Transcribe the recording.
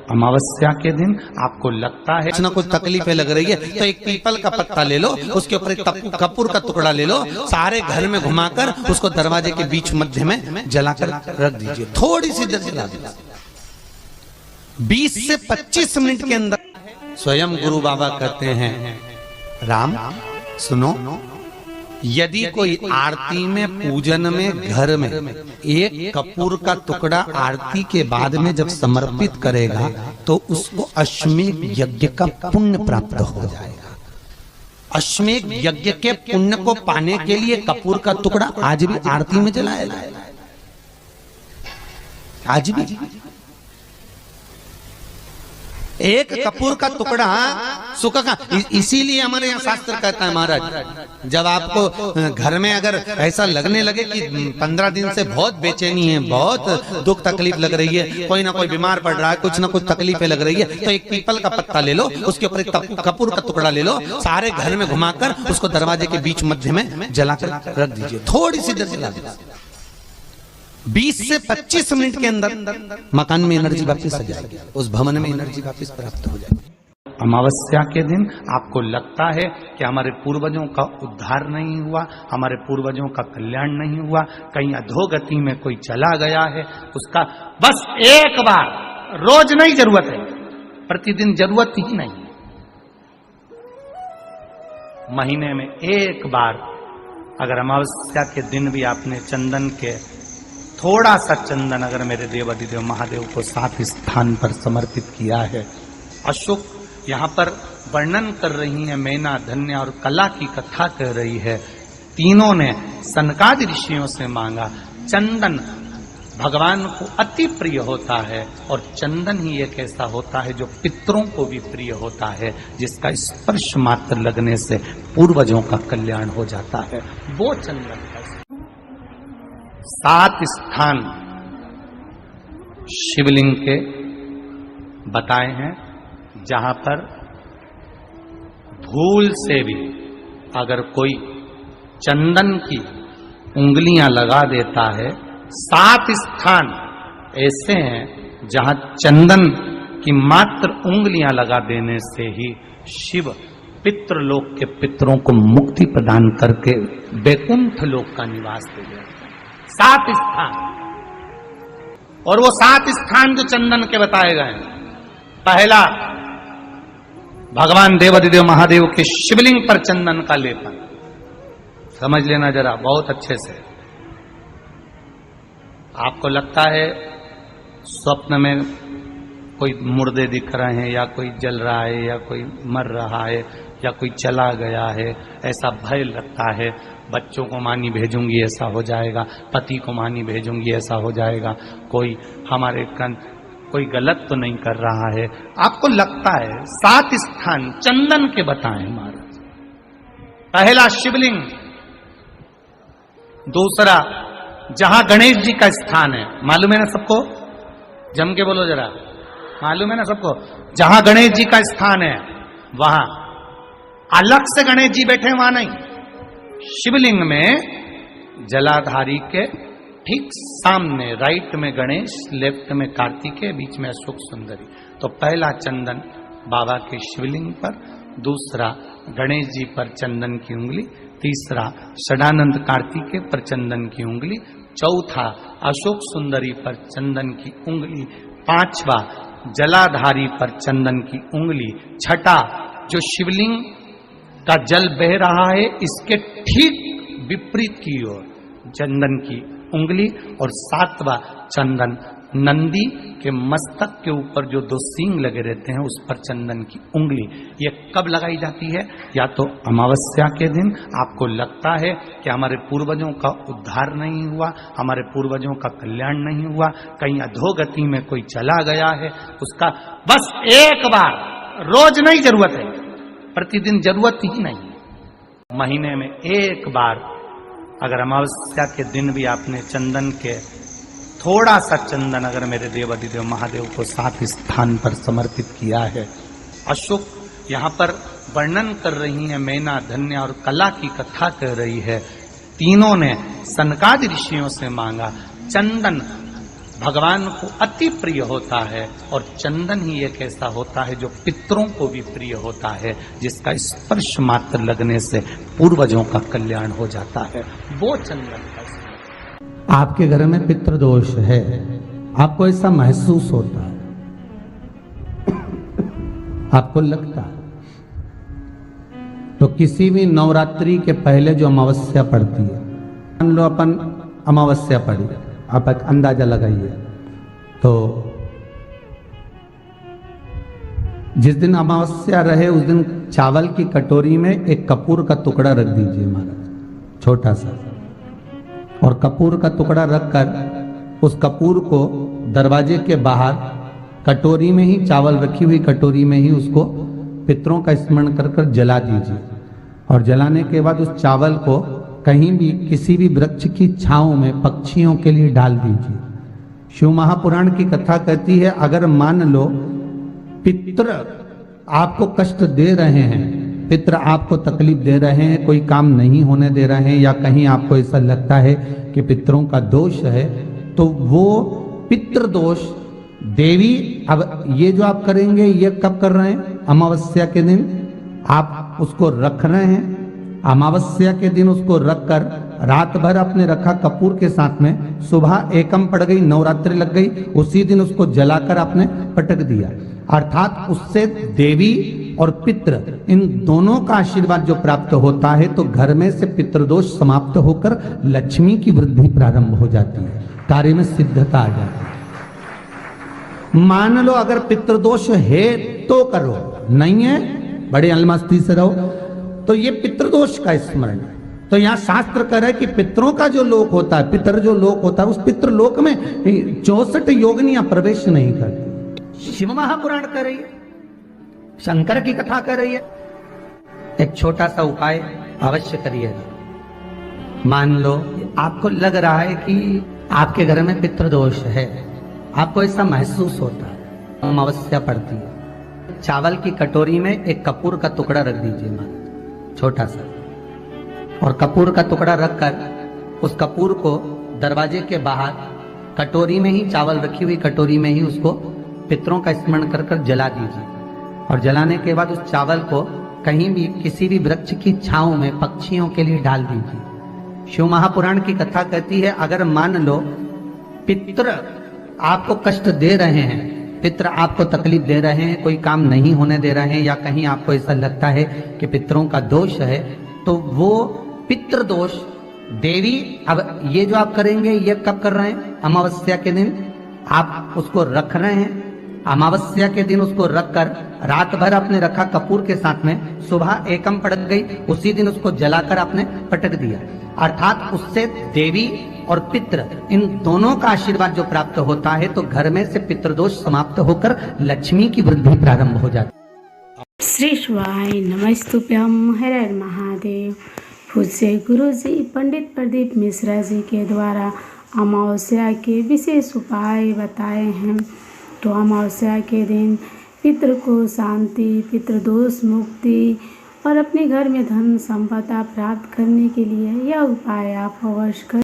अमावस्या के दिन आपको लगता है कुछ ना कुछ तकलीफें लग रही है तो एक पीपल का पत्ता ले लो, उसके ऊपर एक कपूर का टुकड़ा ले लो, सारे घर में घुमाकर उसको दरवाजे के बीच मध्य में जलाकर रख दीजिए। थोड़ी सी देर जला दीजिए, 20 से 25 मिनट के अंदर। स्वयं गुरु बाबा कहते हैं, राम सुनो, यदि कोई आरती में पूजन में घर में एक कपूर का टुकड़ा आरती के बाद में जब समर्पित करेगा तो उसको अश्वमेध यज्ञ का पुण्य प्राप्त हो जाएगा। अश्वमेध यज्ञ के पुण्य को पाने के लिए कपूर का टुकड़ा आज भी आरती में जलाया जाएगा, आज भी। एक कपूर का टुकड़ा सुख का, इसीलिए हमारे यहाँ शास्त्र कहता है महाराज, जब आपको घर में अगर ऐसा लगने लगे कि 15 दिन से बहुत बेचैनी है, बहुत दुख तकलीफ लग रही है, कोई ना कोई बीमार पड़ रहा है, कुछ ना कुछ तकलीफें लग रही है, तो एक पीपल का पत्ता ले लो, उसके ऊपर एक कपूर का टुकड़ा ले लो, सारे घर में घुमाकर उसको दरवाजे के बीच मध्य में जलाकर रख दीजिए। थोड़ी सी देर जला दीजिए, 20 से 25 मिनट के अंदर मकान में एनर्जी वापस आ जाएगी, उस भवन में एनर्जी वापस प्राप्त हो जाएगी। अमावस्या के दिन आपको लगता है कि हमारे पूर्वजों का उद्धार नहीं हुआ, हमारे पूर्वजों का कल्याण नहीं हुआ, कहीं अधोगति में कोई चला गया है, उसका बस एक बार, रोज नहीं जरूरत है, प्रतिदिन जरूरत ही नहीं, महीने में एक बार अगर अमावस्या के दिन भी आपने चंदन के थोड़ा सा चंदन अगर मेरे देवाधिदेव महादेव को 7 स्थान पर समर्पित किया है। अशोक यहाँ पर वर्णन कर रही है, मैना, धन्य और कला की कथा कर रही है। तीनों ने सनकादि ऋषियों से मांगा। चंदन भगवान को अति प्रिय होता है और चंदन ही एक ऐसा होता है जो पितरों को भी प्रिय होता है, जिसका स्पर्श मात्र लगने से पूर्वजों का कल्याण हो जाता है, वो चंदन है। 7 स्थान शिवलिंग के बताए हैं, जहां पर भूल से भी अगर कोई चंदन की उंगलियां लगा देता है, 7 स्थान ऐसे हैं जहां चंदन की मात्र उंगलियां लगा देने से ही शिव पितृलोक के पितरों को मुक्ति प्रदान करके वैकुंठ लोक का निवास दे देते हैं। 7 स्थान, और वो 7 स्थान जो चंदन के बताए गए हैं, पहला भगवान देवाधिदेव महादेव के शिवलिंग पर चंदन का लेपन। समझ लेना जरा बहुत अच्छे से। आपको लगता है स्वप्न में कोई मुर्दे दिख रहे हैं, या कोई जल रहा है, या कोई मर रहा है, या कोई चला गया है, ऐसा भय लगता है। बच्चों को मानी भेजूंगी ऐसा हो जाएगा, पति को मानी भेजूंगी ऐसा हो जाएगा, कोई हमारे कोई गलत तो नहीं कर रहा है, आपको लगता है। 7 स्थान चंदन के बताए महाराज। पहला शिवलिंग, दूसरा जहां गणेश जी का स्थान है, मालूम है ना सबको, जम के बोलो जरा, मालूम है ना सबको, जहां गणेश जी का स्थान है वहां अलग से गणेश जी बैठे, वहां नहीं, शिवलिंग में जलाधारी के ठीक सामने, राइट में गणेश, लेफ्ट में कार्तिकेय, बीच में अशोक सुंदरी। तो पहला चंदन बाबा के शिवलिंग पर, दूसरा गणेश जी पर चंदन की उंगली, तीसरा षडानंद कार्तिकेय पर चंदन की उंगली, चौथा अशोक सुंदरी पर चंदन की उंगली, पांचवा जलाधारी पर चंदन की उंगली, छठा जो शिवलिंग का जल बह रहा है इसके ठीक विपरीत की ओर चंदन की उंगली, और 7वां चंदन नंदी के मस्तक के ऊपर जो 2 सींग लगे रहते हैं उस पर चंदन की उंगली। ये कब लगाई जाती है? या तो अमावस्या के दिन आपको लगता है कि हमारे पूर्वजों का उद्धार नहीं हुआ, हमारे पूर्वजों का कल्याण नहीं हुआ, कहीं अधोगति में कोई चला गया है, उसका बस एक बार, रोज नहीं जरूरत है, प्रतिदिन जरूरत ही नहीं, महीने में एक बार अगर अमावस्या के दिन भी आपने चंदन के थोड़ा सा चंदन अगर मेरे देवाधिदेव महादेव को 7 स्थान पर समर्पित किया है। अशोक यहाँ पर वर्णन कर रही है, मैना, धन्य और कला की कथा कर रही है। तीनों ने सनकादि ऋषियों से मांगा। चंदन भगवान को अति प्रिय होता है और चंदन ही एक ऐसा होता है जो पितरों को भी प्रिय होता है, जिसका स्पर्श मात्र लगने से पूर्वजों का कल्याण हो जाता है, वो चंदन का। आपके घर में पितृदोष है, आपको ऐसा महसूस होता है, आपको लगता है, तो किसी भी नवरात्रि के पहले जो अमावस्या पड़ती है, मान लो अपन अमावस्या पड़ी, आप एक अंदाजा लगाइए, तो जिस दिन अमावस्या रहे उस दिन चावल की कटोरी में एक कपूर का टुकड़ा रख दीजिए महाराज, छोटा सा, और कपूर का टुकड़ा रखकर उस कपूर को दरवाजे के बाहर कटोरी में ही, चावल रखी हुई कटोरी में ही उसको पितरों का स्मरण कर कर जला दीजिए। और जलाने के बाद उस चावल को कहीं भी किसी भी वृक्ष की छांव में पक्षियों के लिए डाल दीजिए। शिव महापुराण की कथा कहती है, अगर मान लो पितृ आपको कष्ट दे रहे हैं, पितृ आपको तकलीफ दे रहे हैं, कोई काम नहीं होने दे रहे हैं, या कहीं आपको ऐसा लगता है कि पितरों का दोष है, तो वो पितृ दोष देवी, अब ये जो आप करेंगे ये कब कर रहे हैं? अमावस्या के दिन आप उसको रख रहे हैं, अमावस्या के दिन उसको रखकर रात भर आपने रखा कपूर के साथ में, सुबह एकम पड़ गई, नवरात्रि लग गई, उसी दिन उसको जलाकर आपने पटक दिया। अर्थात उससे देवी और पितृ इन दोनों का आशीर्वाद जो प्राप्त होता है, तो घर में से पितृदोष समाप्त होकर लक्ष्मी की वृद्धि प्रारंभ हो जाती है, कार्य में सिद्धता आ जाती है। मान लो अगर पितृदोष है तो करो, नहीं है बड़े अलमस्ती से रहो, तो ये पितृदोष का स्मरण। तो यहाँ शास्त्र कह रहा है कि पितरों का जो लोक होता है, पितर जो लोक होता है, उस पितृलोक में 64 योगिनियां प्रवेश नहीं करती। शिव महापुराण कर रही है, शंकर की कथा कर रही है। एक छोटा सा उपाय अवश्य करिए। मान लो आपको लग रहा है कि आपके घर में पितृदोष है, आपको ऐसा महसूस होता है, अमावस्या पड़ती है, चावल की कटोरी में एक कपूर का टुकड़ा रख दीजिए महाराज, छोटा सा, और कपूर का टुकड़ा रखकर उस कपूर को दरवाजे के बाहर कटोरी में ही, चावल रखी हुई कटोरी में ही उसको पितरों का स्मरण कर कर जला दीजिए। और जलाने के बाद उस चावल को कहीं भी किसी भी वृक्ष की छांव में पक्षियों के लिए डाल दीजिए। शिव महापुराण की कथा कहती है, अगर मान लो पितृ आपको कष्ट दे रहे हैं, पितृ आपको तकलीफ दे रहे हैं, कोई काम नहीं होने दे रहे हैं, या कहीं आपको ऐसा लगता है कि पितरों का दोष है, तो वो पितृ दोष देवी, अब ये जो आप करेंगे ये कब कर रहे हैं? अमावस्या के दिन आप उसको रख रहे हैं, अमावस्या के दिन उसको रखकर रात भर आपने रखा कपूर के साथ में, सुबह एकम पड़ गई, उसी दिन उसको जलाकर आपने पटक दिया। अर्थात उससे देवी और पितृ इन दोनों का आशीर्वाद जो प्राप्त होता है, तो घर में से पितृदोष समाप्त होकर लक्ष्मी की वृद्धि प्रारंभ हो जाती है। श्री शिवाय नमस्तुभ्यं, हर हर महादेव। पूज्य गुरु जी पंडित प्रदीप मिश्रा जी के द्वारा अमावस्या के विशेष उपाय बताए हैं। तो अमावस्या के दिन पितृ को शांति, पितृदोष मुक्ति और अपने घर में धन संपदा प्राप्त करने के लिए यह उपाय आप अवश्य करें।